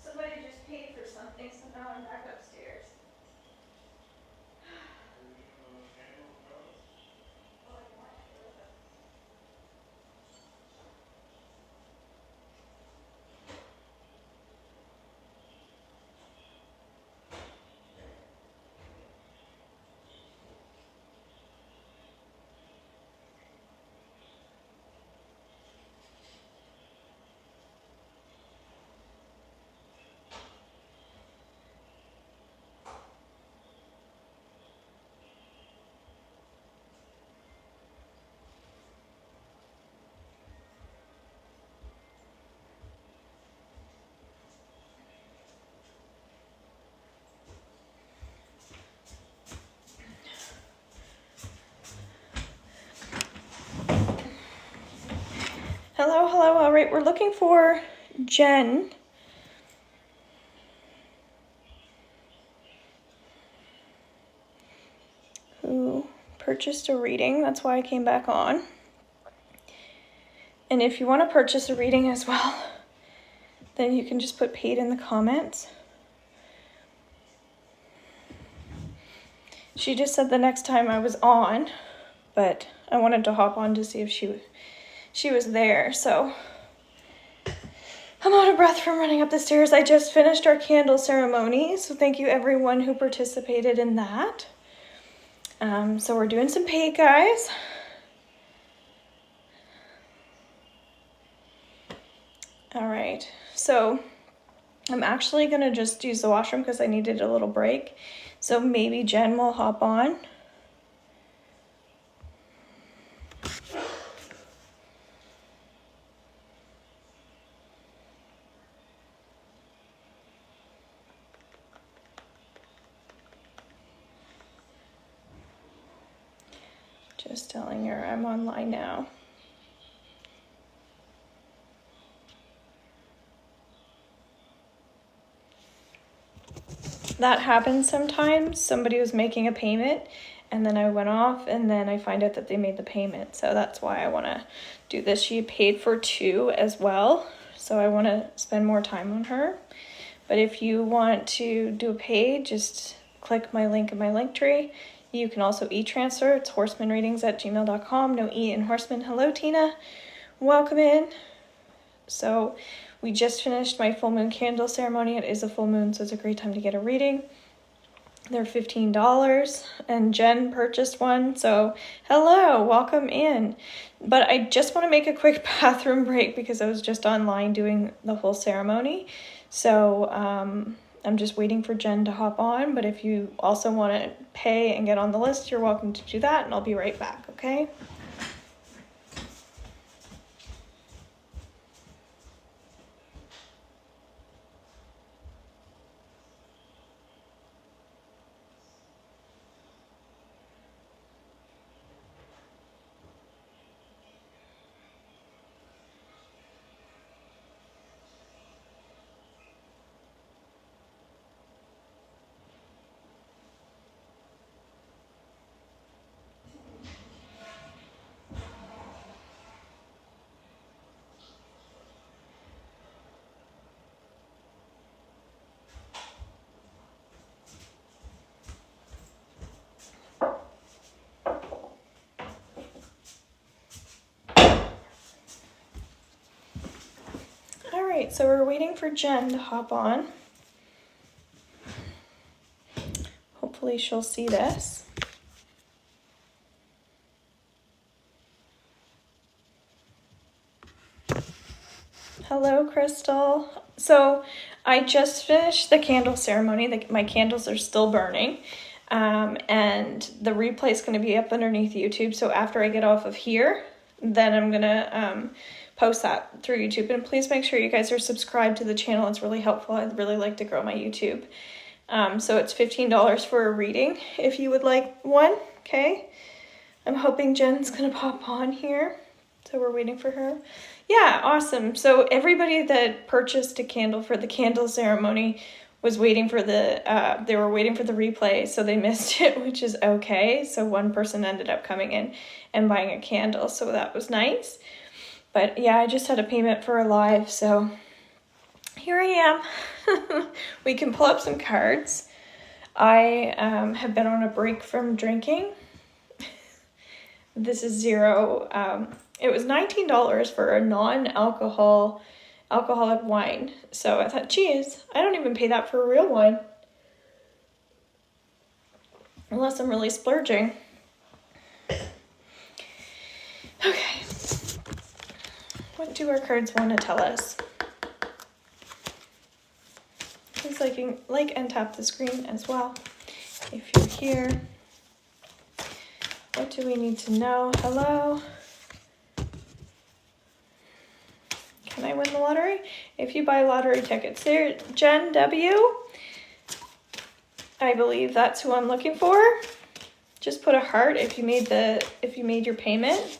Somebody just paid for something, so now I'm back upstairs. Hello, hello. All right, we're looking for Jen. Who purchased a reading. That's why I came back on. And if you want to purchase a reading as well, then you can just put paid in the comments. She just said the next time I was on, but I wanted to hop on to see if she was there. So I'm out of breath from running up the stairs. I just finished our candle ceremony, so thank you everyone who participated in that. So we're doing some paid, guys. All right, so I'm actually gonna just use the washroom because I needed a little break. So maybe Jen will hop on. Just telling her I'm online now. That happens sometimes. Somebody was making a payment and then I went off and then I find out that they made the payment. So that's why I want to do this. She paid for 2 as well. So I want to spend more time on her. But if you want to do a pay, just click my link in my link tree. You can also e-transfer. It's horsemanreadings@gmail.com. No E in horseman. Hello, Tina. Welcome in. So we just finished my full moon candle ceremony. It is a full moon, so it's a great time to get a reading. They're $15, and Jen purchased one, so hello, welcome in. But I just want to make a quick bathroom break because I was just online doing the whole ceremony. So I'm just waiting for Jen to hop on, but if you also want to pay and get on the list, you're welcome to do that, and I'll be right back, okay? Alright, so we're waiting for Jen to hop on. Hopefully she'll see this. Hello, Crystal. So I just finished the candle ceremony. My candles are still burning. And the replay is going to be up underneath YouTube. So after I get off of here, then I'm going to post that through YouTube. And please make sure you guys are subscribed to the channel. It's really helpful. I'd really like to grow my YouTube. So it's $15 for a reading if you would like one. Okay. I'm hoping Jen's going to pop on here. So we're waiting for her. Yeah, awesome. So everybody that purchased a candle for the candle ceremony was waiting for they were waiting for the replay, so they missed it, which is okay. So one person ended up coming in and buying a candle, so that was nice. But yeah, I just had a payment for a live, so here I am. We can pull up some cards. I have been on a break from drinking. This is zero. It was $19 for a non-alcoholic wine. So I thought, geez, I don't even pay that for a real wine. Unless I'm really splurging. Okay. What do our cards want to tell us? Please like and tap the screen as well if you're here. What do we need to know? Hello? Can I win the lottery? If you buy lottery tickets, there, Jen W. I believe that's who I'm looking for. Just put a heart if you made your payment.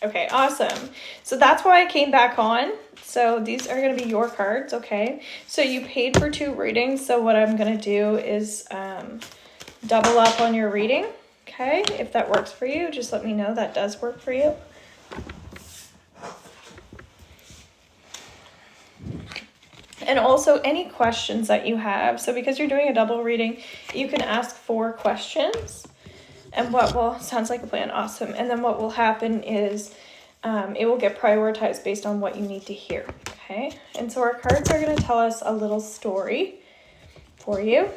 Okay, awesome. So that's why I came back on. So these are going to be your cards, okay? So you paid for 2 readings. So what I'm going to do is double up on your reading, okay? If that works for you, just let me know that does work for you. And also any questions that you have. So because you're doing a double reading, you can ask 4 questions. And sounds like a plan, awesome. And then what will happen is it will get prioritized based on what you need to hear, okay? And so our cards are going to tell us a little story for you.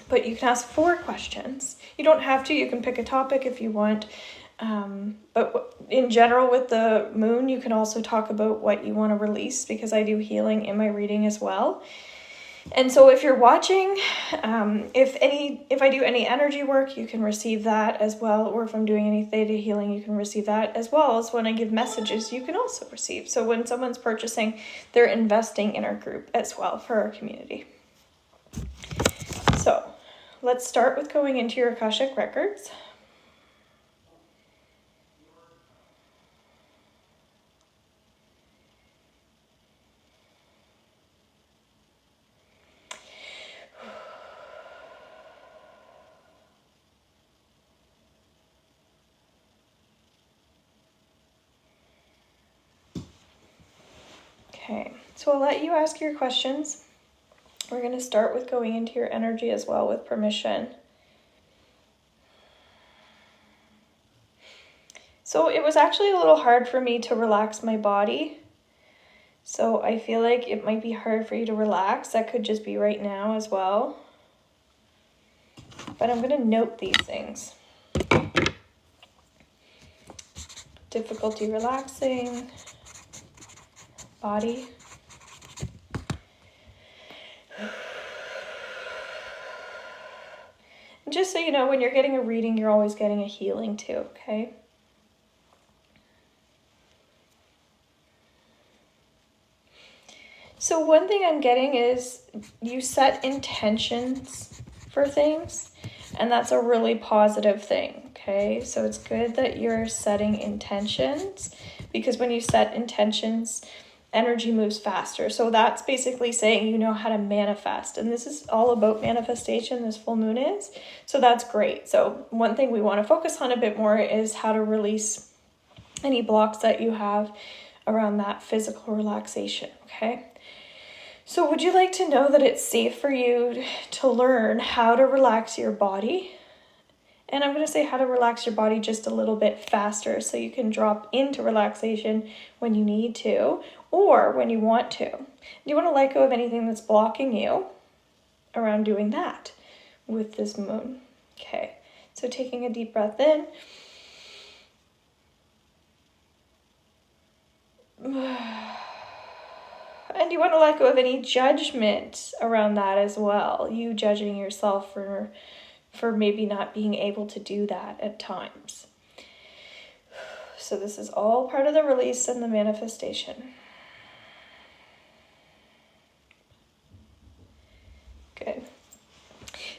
But you can ask 4 questions. You don't have to. You can pick a topic if you want. But in general with the moon, you can also talk about what you want to release, because I do healing in my reading as well. And so if you're watching, if I do any energy work, you can receive that as well. Or if I'm doing any theta healing, you can receive that, as well as when I give messages, you can also receive. So when someone's purchasing, they're investing in our group as well for our community. So let's start with going into your Akashic records. Okay, so I'll let you ask your questions. We're going to start with going into your energy as well with permission. So it was actually a little hard for me to relax my body. So I feel like it might be hard for you to relax. That could just be right now as well. But I'm going to note these things. Difficulty relaxing. Body. And just so you know, when you're getting a reading, you're always getting a healing too, okay? So one thing I'm getting is you set intentions for things, and that's a really positive thing, okay? So it's good that you're setting intentions, because when you set intentions, energy moves faster. So that's basically saying you know how to manifest. And this is all about manifestation, this full moon is. So that's great. So one thing we want to focus on a bit more is how to release any blocks that you have around that physical relaxation, okay? So would you like to know that it's safe for you to learn how to relax your body? And I'm going to say how to relax your body just a little bit faster, so you can drop into relaxation when you need to or when you want to. You want to let go of anything that's blocking you around doing that with this moon. Okay, so taking a deep breath in. And you want to let go of any judgment around that as well. You judging yourself for maybe not being able to do that at times. So this is all part of the release and the manifestation. Good.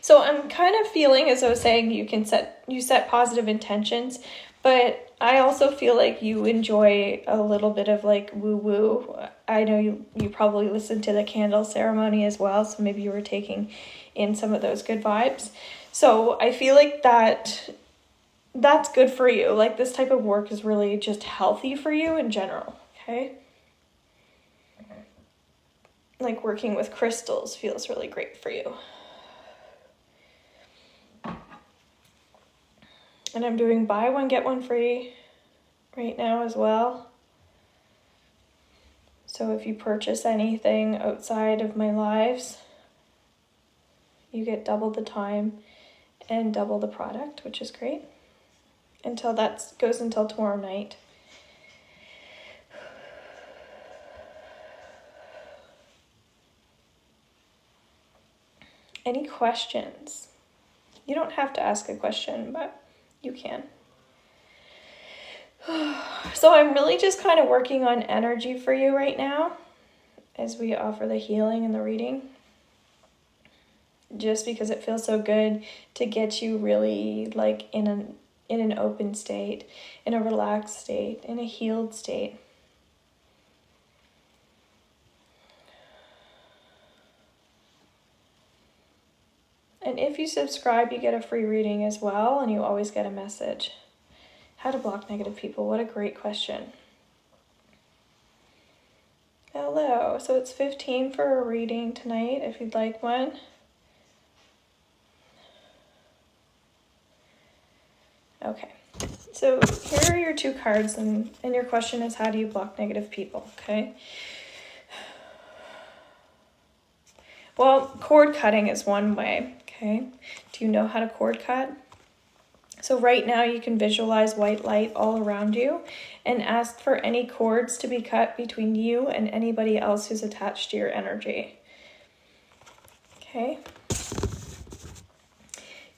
So I'm kind of feeling, as I was saying, you set positive intentions, But I also feel like you enjoy a little bit of like woo-woo. I know you probably listened to the candle ceremony as well, so maybe you were taking in some of those good vibes. So I feel like that's good for you. Like this type of work is really just healthy for you in general, okay? Like working with crystals feels really great for you. And I'm doing buy one, get one free right now as well. So if you purchase anything outside of my lives, you get double the time and double the product, which is great. Until that goes until tomorrow night. Any questions? You don't have to ask a question, but you can. So I'm really just kind of working on energy for you right now as we offer the healing and the reading. Just because it feels so good to get you really like in an open state, in a relaxed state, in a healed state. And if you subscribe, you get a free reading as well, and you always get a message. How to block negative people. What a great question. Hello. So it's 15 for a reading tonight if you'd like one. Okay. So here are your two cards, and your question is, how do you block negative people? Okay. Well, cord cutting is one way. Okay. Do you know how to cord cut? So right now you can visualize white light all around you and ask for any cords to be cut between you and anybody else who's attached to your energy. Okay.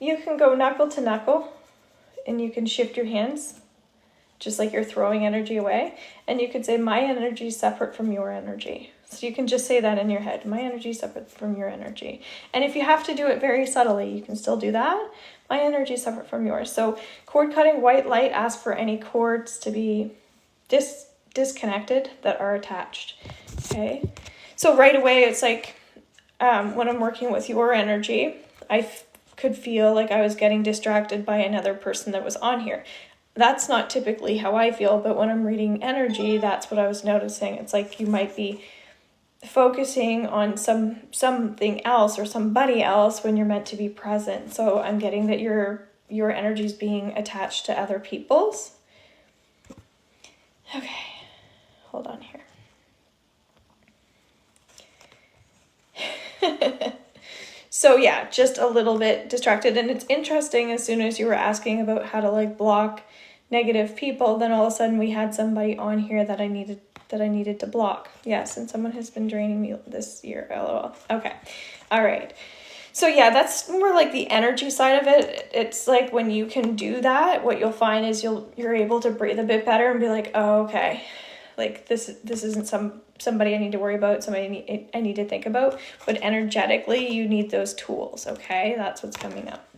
You can go knuckle to knuckle and you can shift your hands just like you're throwing energy away. And you could say, my energy is separate from your energy. So you can just say that in your head. My energy is separate from your energy. And if you have to do it very subtly, you can still do that. My energy is separate from yours. So cord cutting, white light, ask for any cords to be disconnected that are attached. Okay. So right away, it's like when I'm working with your energy, I could feel like I was getting distracted by another person that was on here. That's not typically how I feel, but when I'm reading energy, that's what I was noticing. It's like you might be focusing on something else or somebody else when you're meant to be present. So I'm getting that your energy is being attached to other people's. Okay, hold on here. So yeah, just a little bit distracted. And it's interesting, as soon as you were asking about how to like block negative people, then all of a sudden we had somebody on here that I needed to block. Yes, and someone has been draining me this year. LOL. Okay. All right. So yeah, that's more like the energy side of it. It's like when you can do that, what you'll find is you're able to breathe a bit better and be like, oh, okay, like this isn't somebody I need to worry about, somebody I need to think about. But energetically, you need those tools. Okay, that's what's coming up.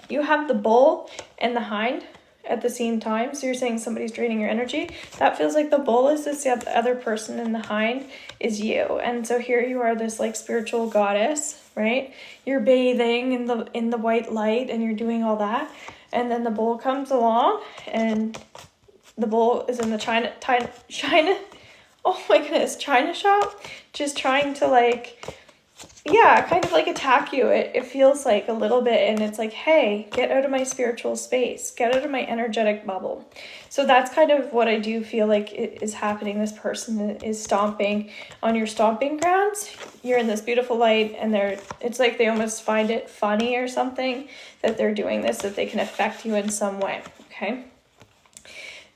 You have the bull and the hind at the same time. So you're saying somebody's draining your energy. That feels like the bull is this other person and the hind is you. And so here you are, this like spiritual goddess, right? You're bathing in the white light and you're doing all that. And then the bull comes along and the bull is in the China, oh my goodness, China shop, just trying to like, yeah, kind of like attack you. It feels like a little bit, and it's like, hey, get out of my spiritual space, get out of my energetic bubble. So that's kind of what I do feel like is happening. This person is stomping on your stomping grounds. You're in this beautiful light, and it's like they almost find it funny or something that they're doing this, that they can affect you in some way, okay?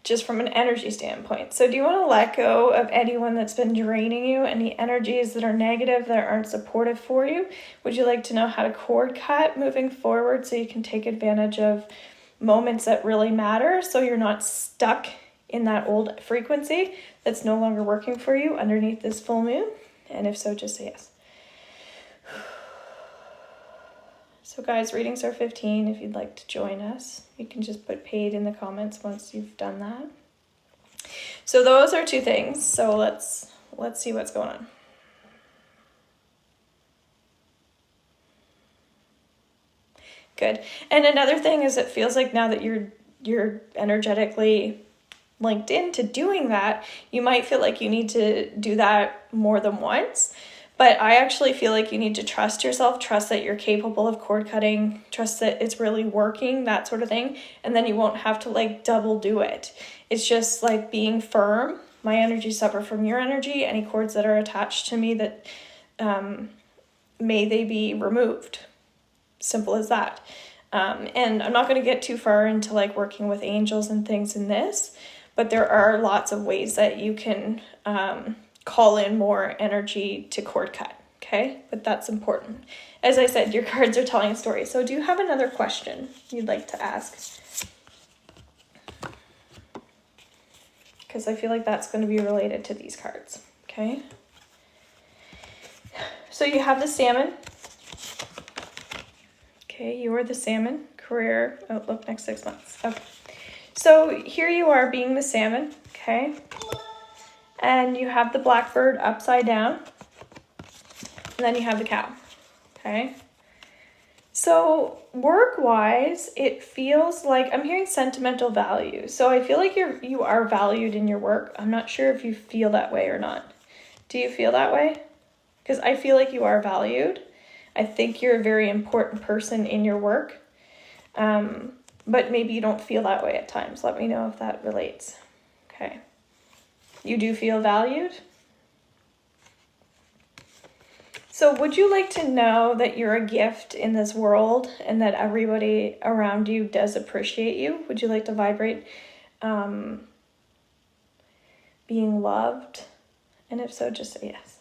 Just from an energy standpoint. So do you want to let go of anyone that's been draining you, any energies that are negative, that aren't supportive for you? Would you like to know how to cord cut moving forward so you can take advantage of moments that really matter, so you're not stuck in that old frequency that's no longer working for you underneath this full moon? And if so, just say yes. So guys, readings are 15. If you'd like to join us, you can just put paid in the comments once you've done that. So those are two things. So let's see what's going on. Good. And another thing is, it feels like now that you're energetically linked into doing that, you might feel like you need to do that more than once. But I actually feel like you need to trust yourself, trust that you're capable of cord cutting, trust that it's really working, that sort of thing. And then you won't have to like double do it. It's just like being firm. My energy suffer from your energy. Any cords that are attached to me, that may they be removed. Simple as that. And I'm not going to get too far into like working with angels and things in this, but there are lots of ways that you can call in more energy to cord cut, okay? But that's important. As I said, your cards are telling a story. So do you have another question you'd like to ask? Because I feel like that's going to be related to these cards, okay? So you have the salmon. Okay, you are the salmon. Career outlook next 6 months. Okay. So here you are being the salmon, okay? And you have the blackbird upside down. And then you have the cow, okay? So work-wise, it feels like I'm hearing sentimental value. So I feel like you are valued in your work. I'm not sure if you feel that way or not. Do you feel that way? Because I feel like you are valued. I think you're a very important person in your work. But maybe you don't feel that way at times. Let me know if that relates. Okay. You do feel valued? So would you like to know that you're a gift in this world and that everybody around you does appreciate you? Would you like to vibrate being loved? And if so, just say yes.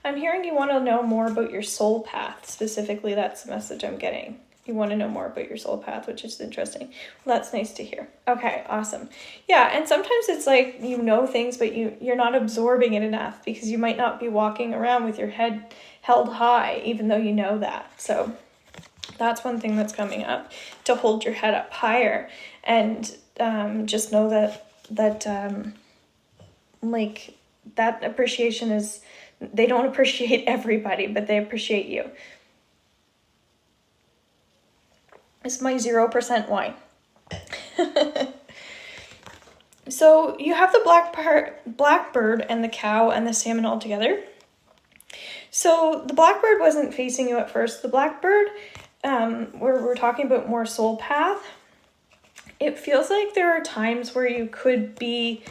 I'm hearing you want to know more about your soul path. Specifically, that's the message I'm getting. You want to know more about your soul path, which is interesting. Well, that's nice to hear. Okay, awesome. Yeah, and sometimes it's like you know things, but you're not absorbing it enough because you might not be walking around with your head held high, even though you know that. So that's one thing that's coming up, to hold your head up higher. And just know that like that appreciation is, they don't appreciate everybody, but they appreciate you. It's my 0% wine. So you have the blackbird and the cow and the salmon all together. So the blackbird wasn't facing you at first. The blackbird, we're talking about more soul path. It feels like there are times where you could be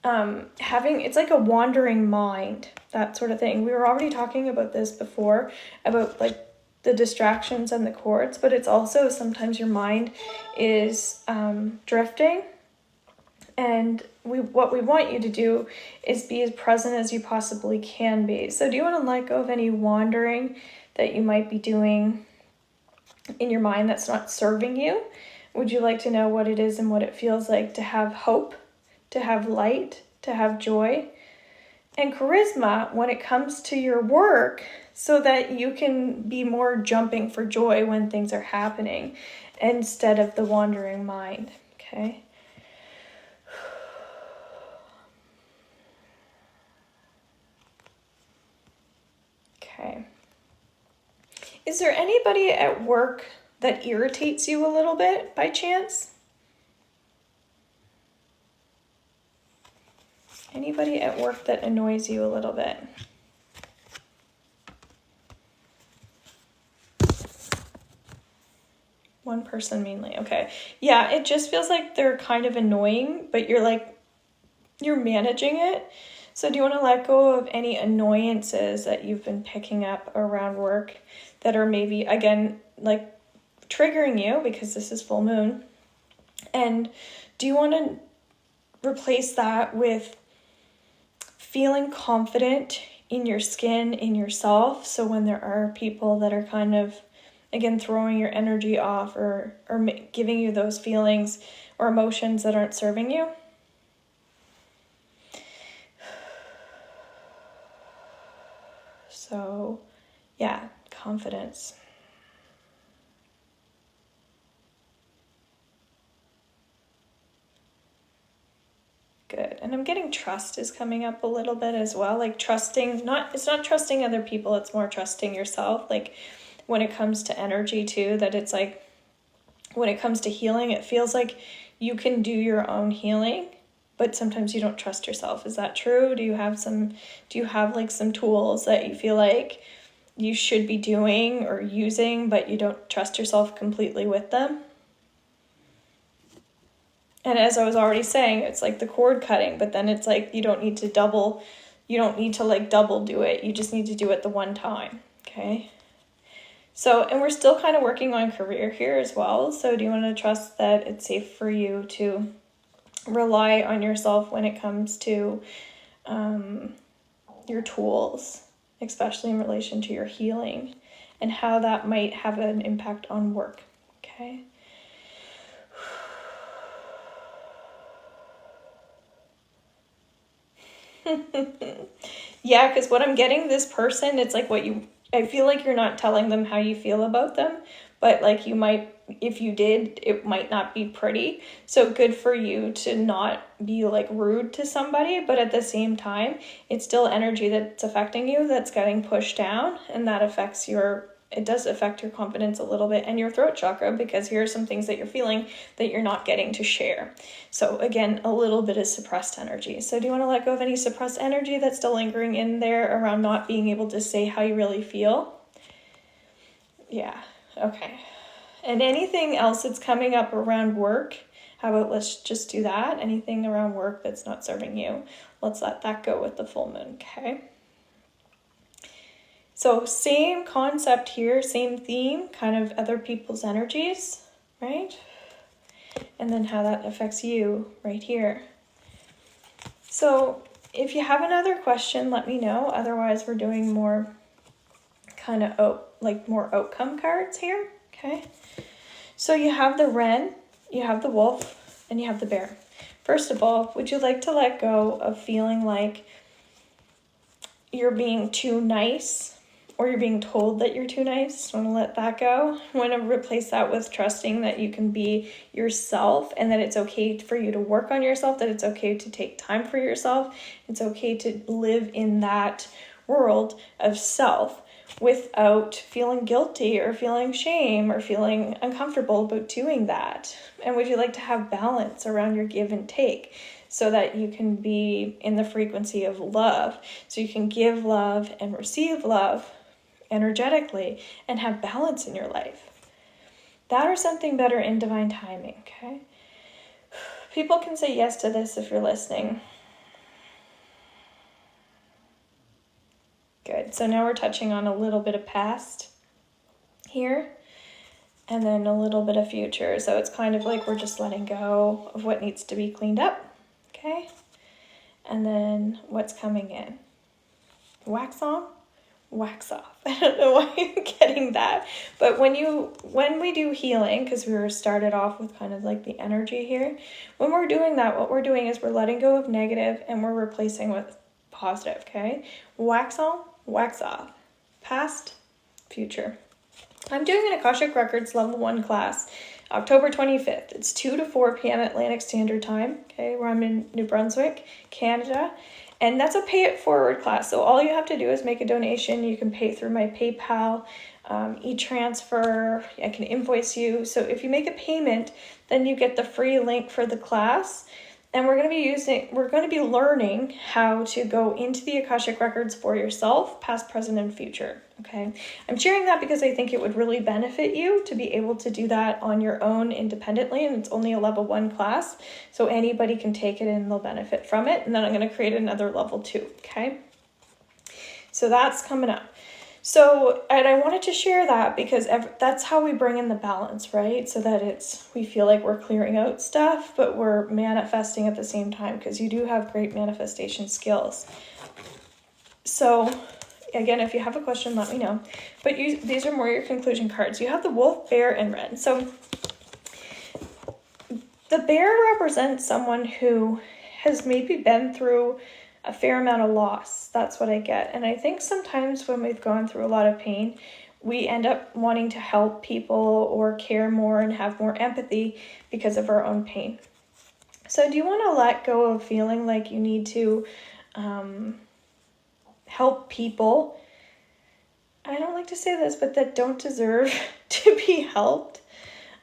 having, it's like a wandering mind, that sort of thing. We were already talking about this before, about like the distractions and the cords, but it's also sometimes your mind is drifting, and what we want you to do is be as present as you possibly can be. So do you want to let go of any wandering that you might be doing in your mind that's not serving you? Would you like to know what it is and what it feels like to have hope, to have light, to have joy and charisma when it comes to your work, so that you can be more jumping for joy when things are happening instead of the wandering mind, okay? Okay. Is there anybody at work that irritates you a little bit by chance? Anybody at work that annoys you a little bit? One person mainly. Okay. Yeah, it just feels like they're kind of annoying, but you're managing it. So do you want to let go of any annoyances that you've been picking up around work that are maybe, again, like triggering you because this is full moon? And do you want to replace that with feeling confident in your skin, in yourself? So when there are people that are kind of, again, throwing your energy off or giving you those feelings or emotions that aren't serving you. So yeah, confidence. Good. And I'm getting trust is coming up a little bit as well. Like trusting, it's not trusting other people, it's more trusting yourself. Like when it comes to energy too, that it's like, when it comes to healing, it feels like you can do your own healing, but sometimes you don't trust yourself. Is that true? Do you have like some tools that you feel like you should be doing or using, but you don't trust yourself completely with them? And as I was already saying, it's like the cord cutting, but then it's like you don't need to like double do it. You just need to do it the one time, okay? So, and we're still kind of working on career here as well. So do you want to trust that it's safe for you to rely on yourself when it comes to your tools, especially in relation to your healing and how that might have an impact on work, okay? Yeah, because what I'm getting, this person, it's like I feel like you're not telling them how you feel about them, but like you might, if you did, it might not be pretty. So good for you to not be like rude to somebody, but at the same time, it's still energy that's affecting you, that's getting pushed down, and that affects it does affect your confidence a little bit and your throat chakra, because here are some things that you're feeling that you're not getting to share. So again, a little bit of suppressed energy. So do you want to let go of any suppressed energy that's still lingering in there around not being able to say how you really feel? Yeah, okay. And anything else that's coming up around work, how about let's just do that? Anything around work that's not serving you, let's let that go with the full moon, okay? So same concept here, same theme, kind of other people's energies, right? And then how that affects you right here. So if you have another question, let me know. Otherwise, we're doing more kind of more outcome cards here, okay? So you have the wren, you have the wolf, and you have the bear. First of all, would you like to let go of feeling like you're being too nice, or you're being told that you're too nice? Want to let that go? Want to replace that with trusting that you can be yourself, and that it's okay for you to work on yourself, that it's okay to take time for yourself. It's okay to live in that world of self without feeling guilty or feeling shame or feeling uncomfortable about doing that. And would you like to have balance around your give and take, so that you can be in the frequency of love, so you can give love and receive love energetically and have balance in your life? That or something better in divine timing, okay? People can say yes to this if you're listening. Good. So now we're touching on a little bit of past here, and then a little bit of future. So it's kind of like we're just letting go of what needs to be cleaned up, okay? And then what's coming in. Wax on, wax off. I don't know why you're getting that. But when we do healing, because we were started off with kind of like the energy here, when we're doing that, what we're doing is we're letting go of negative and we're replacing with positive, okay? Wax on, wax off. Past, future. I'm doing an Akashic Records Level 1 class October 25th. It's 2 to 4 p.m. Atlantic Standard Time, okay, where I'm in New Brunswick, Canada. And that's a pay it forward class. So all you have to do is make a donation. You can pay through my PayPal, e-transfer. I can invoice you. So if you make a payment, then you get the free link for the class. And we're going to be learning how to go into the Akashic Records for yourself, past, present, and future, okay? I'm sharing that because I think it would really benefit you to be able to do that on your own independently, and it's only a level 1 class, so anybody can take it and they'll benefit from it. And then I'm going to create another level 2, okay? So that's coming up. So, and I wanted to share that because that's how we bring in the balance, right? So that we feel like we're clearing out stuff, but we're manifesting at the same time, because you do have great manifestation skills. So, again, if you have a question, let me know. But these are more your conclusion cards. You have the wolf, bear, and wren. So, the bear represents someone who has maybe been through a fair amount of loss. That's what I get. And I think sometimes when we've gone through a lot of pain, we end up wanting to help people or care more and have more empathy because of our own pain. So do you want to let go of feeling like you need to help people? I don't like to say this, but that don't deserve to be helped.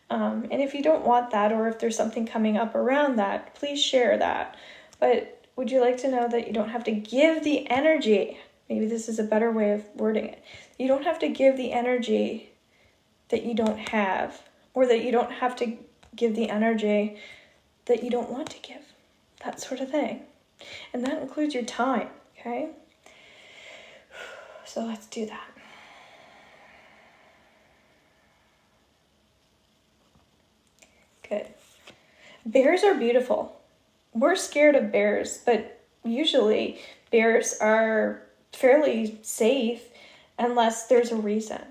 And if you don't want that, or if there's something coming up around that, please share that. But would you like to know that you don't have to give the energy? Maybe this is a better way of wording it. You don't have to give the energy that you don't have, or that you don't have to give the energy that you don't want to give. That sort of thing. And that includes your time, okay? So let's do that. Good. Bears are beautiful. We're scared of bears, but usually bears are fairly safe unless there's a reason,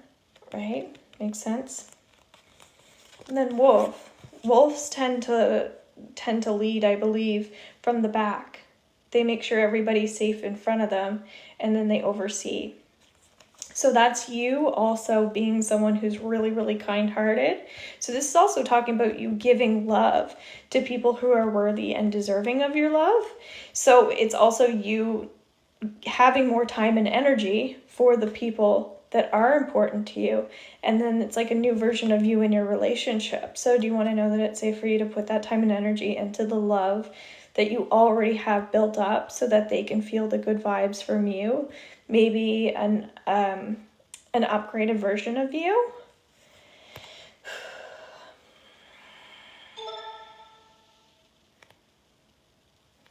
right? Makes sense? And then wolf. Wolves tend to lead, I believe, from the back. They make sure everybody's safe in front of them, and then they oversee. So that's you also being someone who's really, really kind-hearted. So this is also talking about you giving love to people who are worthy and deserving of your love. So it's also you having more time and energy for the people that are important to you. And then it's like a new version of you in your relationship. So do you want to know that it's safe for you to put that time and energy into the love that you already have built up so that they can feel the good vibes from you? Maybe an upgraded version of you.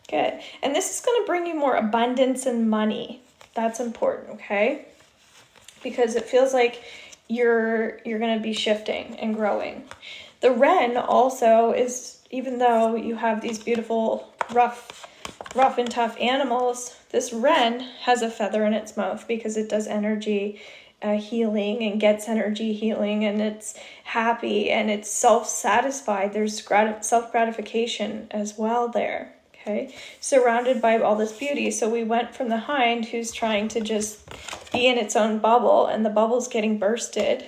Good. And this is going to bring you more abundance and money. That's important, okay? Because it feels like you're going to be shifting and growing. The wren also is, even though you have these beautiful, rough and tough animals, this wren has a feather in its mouth because it does energy healing and gets energy healing, and it's happy and it's self-satisfied. There's self-gratification as well there. Okay, surrounded by all this beauty. So we went from the hind, who's trying to just be in its own bubble, and the bubble's getting bursted,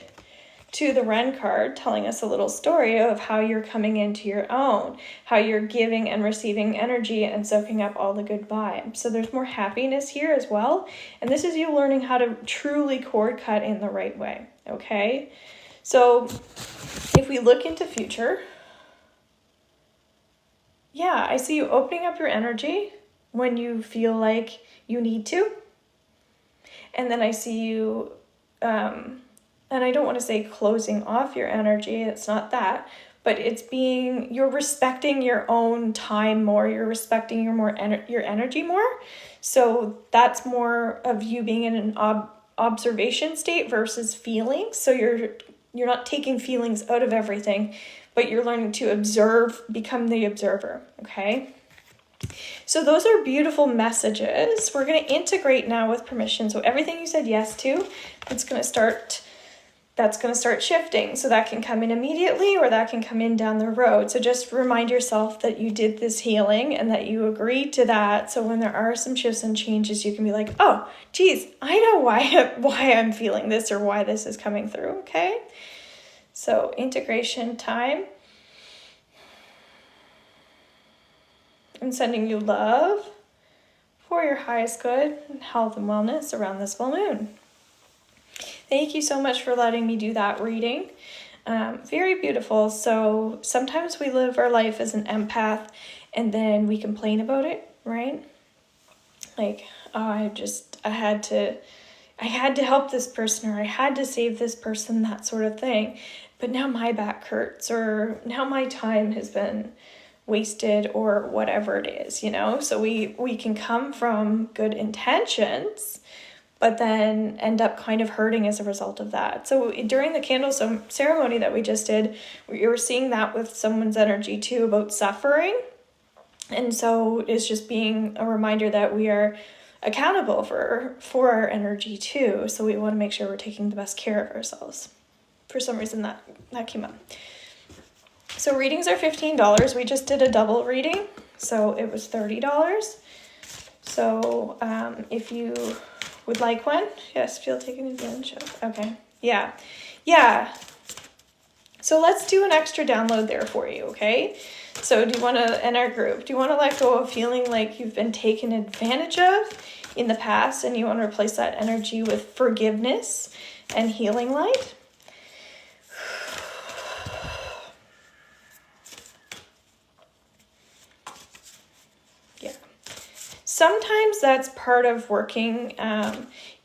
to the wren card telling us a little story of how you're coming into your own, how you're giving and receiving energy and soaking up all the good vibes. So there's more happiness here as well. And this is you learning how to truly cord cut in the right way. Okay, so if we look into future, yeah, I see you opening up your energy when you feel like you need to. And then I see you, and I don't want to say closing off your energy, it's not that, but it's being, you're respecting your own time more, you're respecting your energy more. So that's more of you being in an observation state versus feelings. So you're not taking feelings out of everything, but you're learning to observe, become the observer, okay? So those are beautiful messages. We're going to integrate now with permission. So everything you said yes to, that's going to start shifting. So that can come in immediately, or that can come in down the road. So just remind yourself that you did this healing and that you agreed to that. So when there are some shifts and changes, you can be like, oh, geez, I know why I'm feeling this, or why this is coming through, okay? So integration time. I'm sending you love for your highest good and health and wellness around this full moon. Thank you so much for letting me do that reading. Very beautiful. So sometimes we live our life as an empath and then we complain about it, right? Like, oh, I had to help this person, or I had to save this person, that sort of thing. But now my back hurts, or now my time has been wasted, or whatever it is, you know? So we can come from good intentions, but then end up kind of hurting as a result of that. So during the candle ceremony that we just did, we were seeing that with someone's energy too, about suffering. And so it's just being a reminder that we are accountable for our energy too. So we want to make sure we're taking the best care of ourselves. For some reason that came up. So readings are $15. We just did a double reading, so it was $30. So if you would like one, yes, feel taken advantage of. Okay, yeah. So let's do an extra download there for you, okay? So do you want to, in our group, do you want to let go of feeling like you've been taken advantage of in the past, and you want to replace that energy with forgiveness and healing light? Yeah. Sometimes that's part of working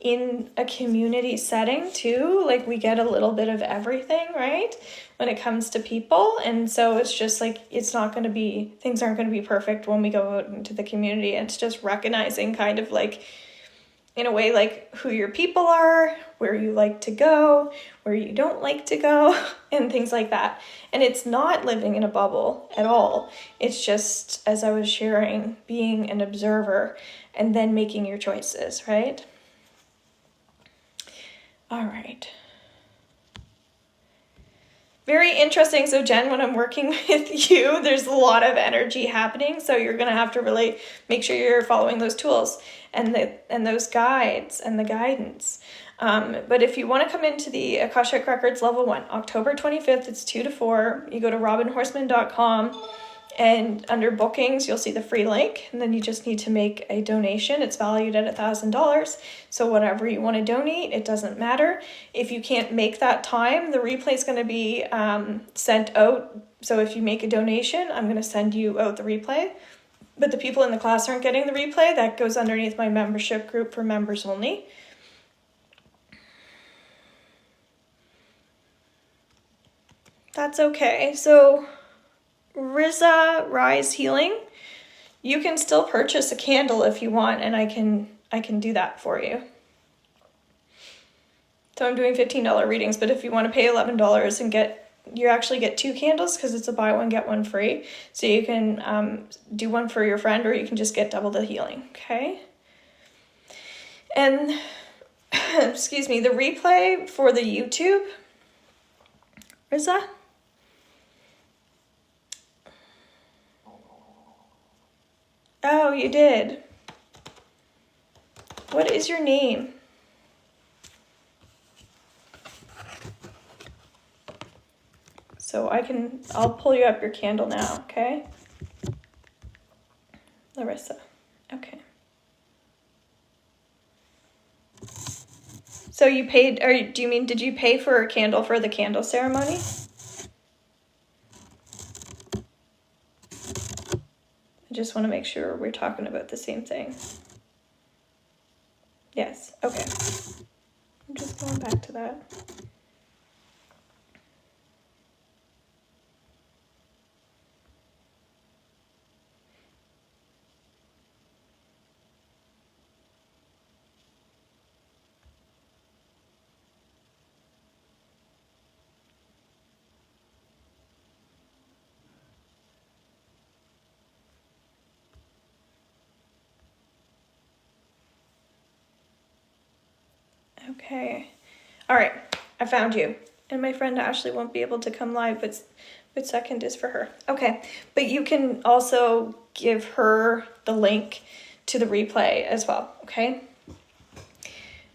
in a community setting too. Like, we get a little bit of everything, right? When it comes to people. And so it's just like, it's not going to be, things aren't going to be perfect when we go out into the community. It's just recognizing kind of like, in a way, like who your people are, where you like to go, where you don't like to go, and things like that. And it's not living in a bubble at all. It's just, as I was sharing, being an observer and then making your choices, right? All right. Very interesting. So Jen, when I'm working with you, there's a lot of energy happening. So you're going to have to really make sure you're following those tools and those guides and the guidance. But if you want to come into the Akashic Records Level 1, October 25th, it's 2 to 4. You go to robinhorseman.com, and under bookings, you'll see the free link. And then you just need to make a donation. It's valued at $1,000. So whatever you want to donate, it doesn't matter. If you can't make that time, the replay is going to be sent out. So if you make a donation, I'm going to send you out the replay. But the people in the class aren't getting the replay. That goes underneath my membership group for members only. That's okay. So Riza Rise Healing, you can still purchase a candle if you want, and I can do that for you. So I'm doing $15 readings, but if you want to pay $11 and you actually get 2 candles, because it's a buy one get one free. So you can do one for your friend, or you can just get double the healing. Okay. And excuse me, the replay for the YouTube, Riza. Oh, you did. What is your name? So I'll pull you up your candle now, okay? Larissa. Okay. So you paid, or do you mean, did you pay for a candle for the candle ceremony? I just want to make sure we're talking about the same thing. Yes, okay. I'm just going back to that. Okay. All right. I found you. And my friend Ashley won't be able to come live, but second is for her. Okay. But you can also give her the link to the replay as well. Okay.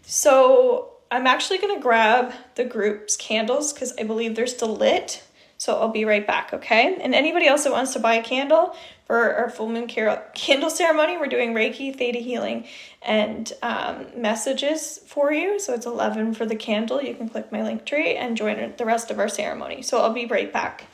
So I'm actually going to grab the group's candles because I believe they're still lit. So I'll be right back, okay? And anybody else that wants to buy a candle for our full moon candle ceremony, we're doing Reiki, Theta Healing, and messages for you. So it's 11 for the candle. You can click my link tree and join the rest of our ceremony. So I'll be right back.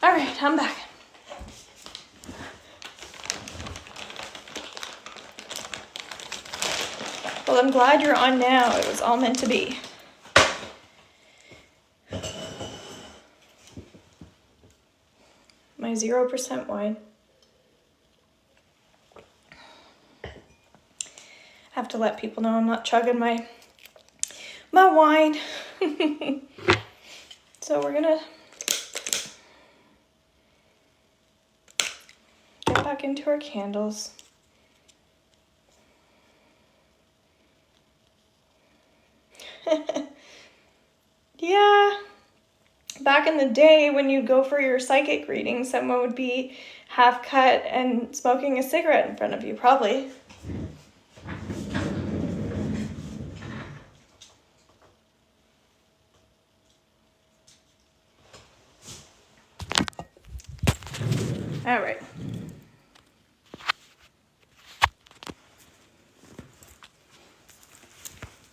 All right, I'm back. Well, I'm glad you're on now. It was all meant to be. my 0% wine. Have to let people know I'm not chugging my wine. So we're gonna get back into our candles. Yeah, back in the day when you'd go for your psychic reading, someone would be half cut and smoking a cigarette in front of you, probably. All right.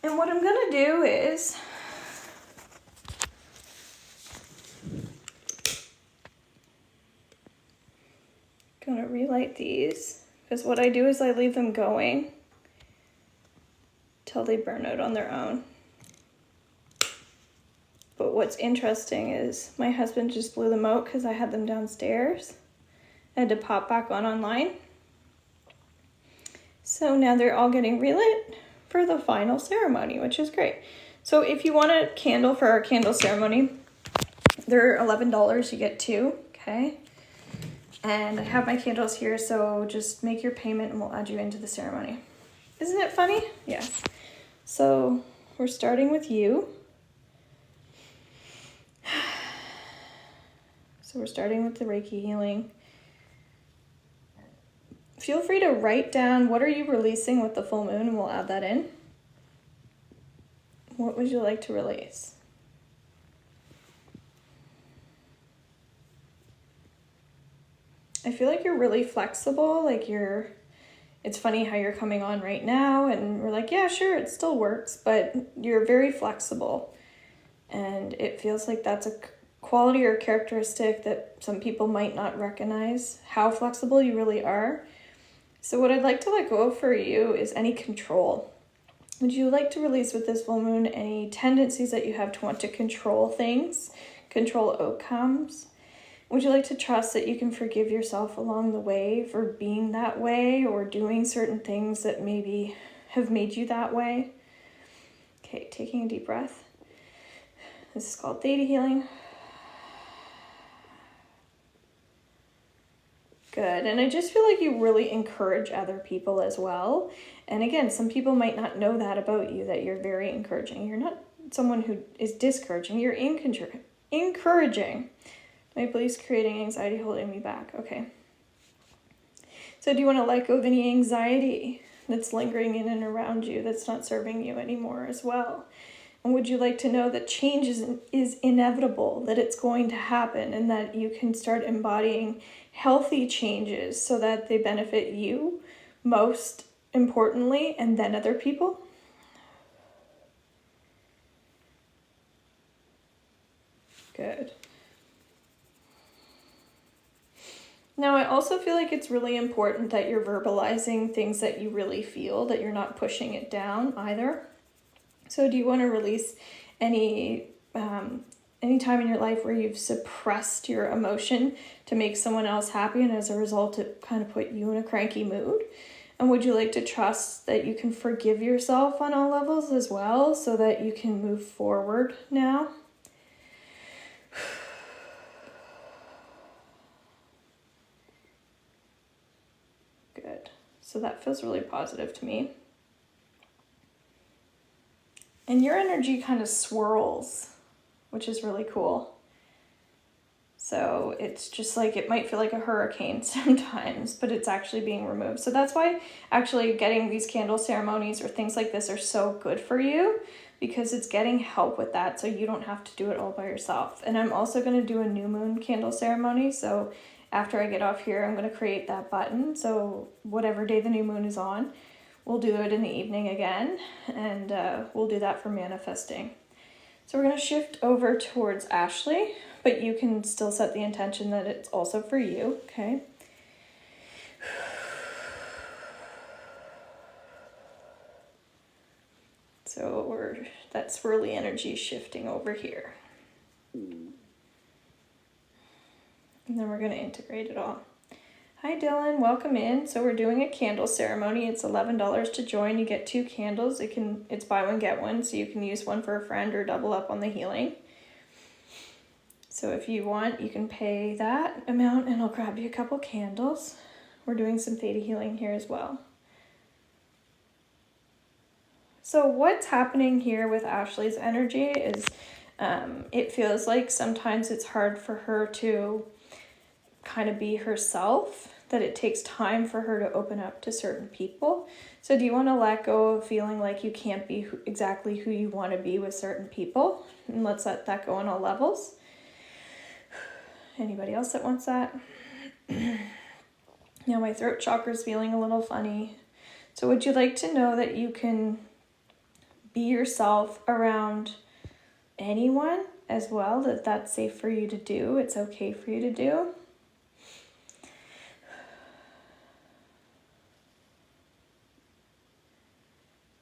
And what I'm gonna do is gonna relight these, because what I do is I leave them going till they burn out on their own. But what's interesting is my husband just blew them out because I had them downstairs. I had to pop back on online. So now they're all getting relit for the final ceremony, which is great. So if you want a candle for our candle ceremony, they're $11, you get 2, okay? And I have my candles here, so just make your payment and we'll add you into the ceremony. Isn't it funny? Yes. So we're starting with you. So we're starting with the Reiki healing. Feel free to write down what are you releasing with the full moon, and we'll add that in. What would you like to release? I feel like you're really flexible, like it's funny how you're coming on right now and we're like, yeah, sure, it still works, but you're very flexible. And it feels like that's a quality or characteristic that some people might not recognize, how flexible you really are. So what I'd like to let go of for you is any control. Would you like to release with this full moon any tendencies that you have to want to control things, control outcomes? Would you like to trust that you can forgive yourself along the way for being that way or doing certain things that maybe have made you that way? Okay, taking a deep breath. This is called Theta Healing. Good. And I just feel like you really encourage other people as well. And again, some people might not know that about you, that you're very encouraging. You're not someone who is discouraging. You're encouraging. My beliefs creating anxiety holding me back. Okay. So do you want to let go of any anxiety that's lingering in and around you that's not serving you anymore as well? And would you like to know that change is inevitable, that it's going to happen, and that you can start embodying healthy changes so that they benefit you most importantly and then other people? Good. Now, I also feel like it's really important that you're verbalizing things that you really feel, that you're not pushing it down either. So do you want to release any time in your life where you've suppressed your emotion to make someone else happy, and as a result it kind of put you in a cranky mood? And would you like to trust that you can forgive yourself on all levels as well so that you can move forward now? Good. So that feels really positive to me. And your energy kind of swirls, which is really cool. So it's just like, it might feel like a hurricane sometimes, but it's actually being removed. So that's why actually getting these candle ceremonies or things like this are so good for you, because it's getting help with that so you don't have to do it all by yourself. And I'm also going to do a new moon candle ceremony. So after I get off here, I'm going to create that button. So whatever day the new moon is on, we'll do it in the evening again, and we'll do that for manifesting. So we're going to shift over towards Ashley, but you can still set the intention that it's also for you, okay? So that swirly energy shifting over here. And then we're going to integrate it all. Hi Dylan, welcome in. So we're doing a candle ceremony. It's $11 to join. You get 2 candles. It's buy one get one, so you can use one for a friend or double up on the healing. So if you want, you can pay that amount and I'll grab you a couple candles. We're doing some Theta Healing here as well. So what's happening here with Ashley's energy is it feels like sometimes it's hard for her to kind of be herself, that it takes time for her to open up to certain people. So do you want to let go of feeling like you can't be exactly who you want to be with certain people? And let's let that go on all levels. Anybody else that wants that? Now my throat chakra is feeling a little funny. So would you like to know that you can be yourself around anyone as well, that that's safe for you to do, it's okay for you to do?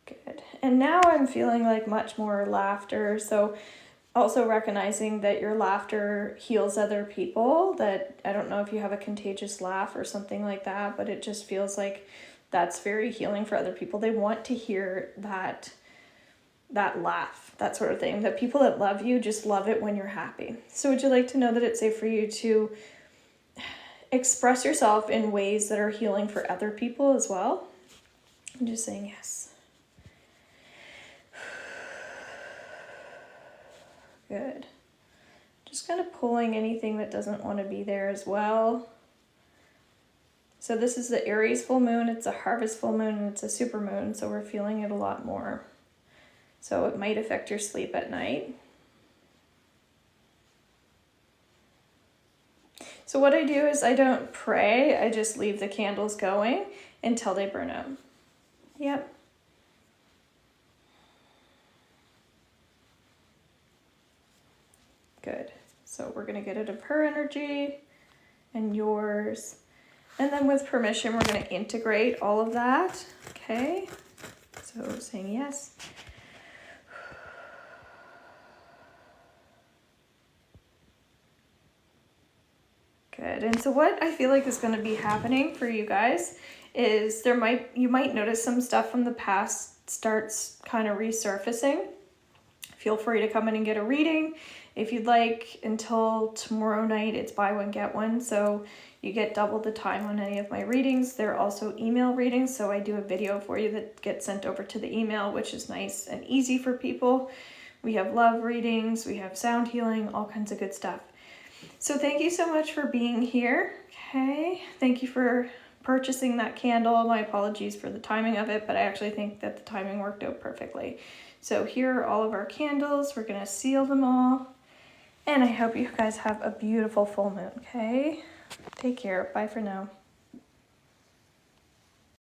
Good. And now I'm feeling like much more laughter. So also recognizing that your laughter heals other people, that I don't know if you have a contagious laugh or something like that, but it just feels like that's very healing for other people. They want to hear that laugh, that sort of thing. That people that love you just love it when you're happy. So would you like to know that it's safe for you to express yourself in ways that are healing for other people as well? I'm just saying yes. Good. Just kind of pulling anything that doesn't want to be there as well. So this is the Aries full moon, it's a harvest full moon, and it's a super moon, so we're feeling it a lot more. So it might affect your sleep at night. So what I do is I don't pray, I just leave the candles going until they burn out. Yep. Good. So we're going to get rid of her energy and yours. And then with permission, we're going to integrate all of that. Okay. So saying yes. Good. And so what I feel like is going to be happening for you guys is you might notice some stuff from the past starts kind of resurfacing. Feel free to come in and get a reading. If you'd like, until tomorrow night, it's buy one, get one. So you get double the time on any of my readings. They're also email readings. So I do a video for you that gets sent over to the email, which is nice and easy for people. We have love readings, we have sound healing, all kinds of good stuff. So thank you so much for being here. Okay. Thank you for purchasing that candle. My apologies for the timing of it, but I actually think that the timing worked out perfectly. So here are all of our candles. We're going to seal them all. And I hope you guys have a beautiful full moon, okay? Take care. Bye for now.